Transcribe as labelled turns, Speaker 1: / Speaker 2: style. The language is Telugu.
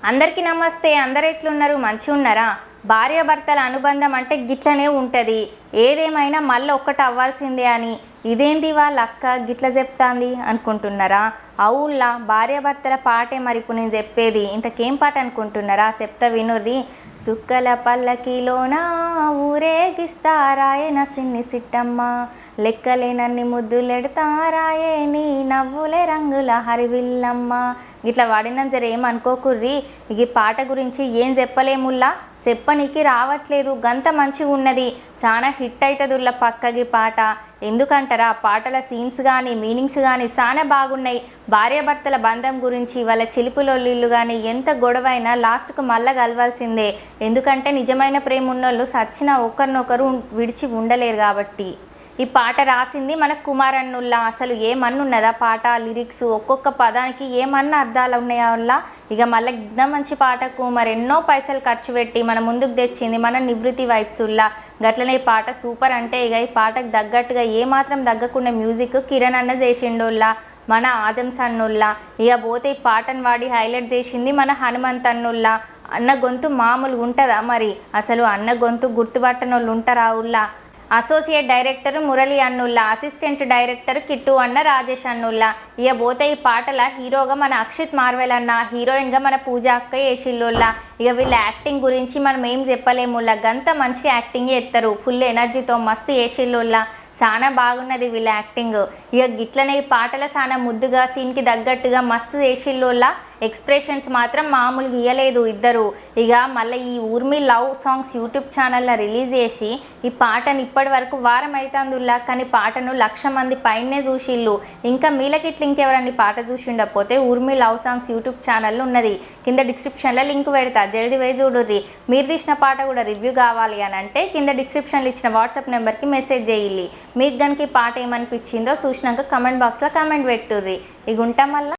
Speaker 1: అందరికీ నమస్తే. అందరు ఎట్లున్నారు? మంచిగా ఉన్నారా? భార్యాభర్తల అనుబంధం అంటే గిట్లనే ఉంటుంది. ఏదేమైనా మళ్ళీ ఒక్కటి అవ్వాల్సిందే అని ఇదేంది వాళ్ళ అక్క గిట్ల చెప్తాంది అనుకుంటున్నారా? అవుల్లా భార్యాభర్తల పాటే మరి ఇప్పుడు నేను చెప్పేది. ఇంతకేం పాట అనుకుంటున్నారా? చెప్తా వినుర్రి. సుక్కల పల్లకిలోన ఊరేగిస్తారాయన సిన్ని సిట్టమ్మ, లెక్కలేనన్ని ముద్దులెడతారాయే నీ నవ్వులే రంగుల హరివిల్లమ్మ. ఇట్లా వాడిన జర ఏమనుకోకుర్రి. ఈ పాట గురించి ఏం చెప్పలేముల్లా, చెప్పనీకి రావట్లేదు. గంత మంచిగా ఉన్నది, చాలా హిట్ అవుతుందిల్లా పక్కకి పాట. ఎందుకంటారా, పాటల సీన్స్ కానీ మీనింగ్స్ కానీ చాలా బాగున్నాయి. భార్యాభర్తల బంధం గురించి, వాళ్ళ చిలుపులొల్లిళ్ళు కానీ ఎంత గొడవైనా లాస్ట్కు మళ్ళా కలవాల్సిందే. ఎందుకంటే నిజమైన ప్రేమ ఉన్నోళ్ళు సచ్చినా ఒకరినొకరు విడిచి ఉండలేరు కాబట్టి. ఈ పాట రాసింది మన కుమార్ అన్నుల్లా. అసలు ఏమన్నున్నదా పాట, లిరిక్స్ ఒక్కొక్క పదానికి ఏమన్నా అర్థాలు ఉన్నాయా వల్ల. ఇక మళ్ళీ ఇంత మంచి పాటకు మరి ఎన్నో పైసలు ఖర్చు పెట్టి మన ముందుకు తెచ్చింది మన నివృత్తి వైబ్స్లా. గట్లనే ఈ పాట సూపర్. అంటే ఇక ఈ పాటకు తగ్గట్టుగా ఏమాత్రం తగ్గకుండా మ్యూజిక్ కిరణ్ అన్న చేసిండోళ్ళ, మన ఆదమ్స్ అన్నుల్లా. ఇక పోతే ఈ పాటను వాడి హైలైట్ చేసింది మన హనుమంత్ అన్నుల్లా. అన్న గొంతు మామూలుగా ఉంటుందా మరి? అసలు అన్న గొంతు గుర్తుపట్టని వాళ్ళు ఉంటారా ఊళ్ళా? అసోసియేట్ డైరెక్టర్ మురళి అన్నుల్లా, అసిస్టెంట్ డైరెక్టర్ కిట్టు అన్న రాజేష్ అన్నుల్లా. ఇక పోతే ఈ పాటల హీరోగా మన అక్షిత్ మార్వెల్ అన్న, హీరోయిన్గా మన పూజ అక్క వేసిల్లోల్లా. ఇక వీళ్ళ యాక్టింగ్ గురించి మనం ఏం చెప్పలేముల్లా, గంత మంచిగా యాక్టింగ్ చేస్తారు. ఫుల్ ఎనర్జీతో మస్తు వేసిల్లోల్లా. చాలా బాగున్నది వీళ్ళ యాక్టింగ్. ఇక గిట్లనే ఈ పాటల చాలా ముద్దుగా సీన్కి తగ్గట్టుగా మస్తు చేసిల్లోల్లా. ఎక్స్ప్రెషన్స్ మాత్రం మామూలుగా ఇయ్యలేదు ఇద్దరు. ఇక మళ్ళీ ఈ ఊర్మి లవ్ సాంగ్స్ యూట్యూబ్ ఛానల్లో రిలీజ్ చేసి ఈ పాటను ఇప్పటి వరకు వారం అవుతుందిలా, కానీ పాటను 1,00,000 మంది పైనే చూసిళ్ళు. ఇంకా మీలకి ఇట్లా ఇంకెవరన్నా పాట చూసిండకపోతే ఊర్మి లవ్ సాంగ్స్ యూట్యూబ్ ఛానల్లో ఉన్నది, కింద డిస్క్రిప్షన్లో లింక్ పెడతా, జల్దీ పోయి చూడుర్రి. మీరు తీసిన పాట కూడా రివ్యూ కావాలి అని అంటే కింద డిస్క్రిప్షన్లో ఇచ్చిన వాట్సాప్ నెంబర్కి మెసేజ్ చేయాలి. మీకు కనుక ఈ పాట ఏమనిపించిందో చూసినాక కమెంట్ బాక్స్లో కమెంట్ పెట్టుర్రి. ఇక ఉంటాం మళ్ళీ.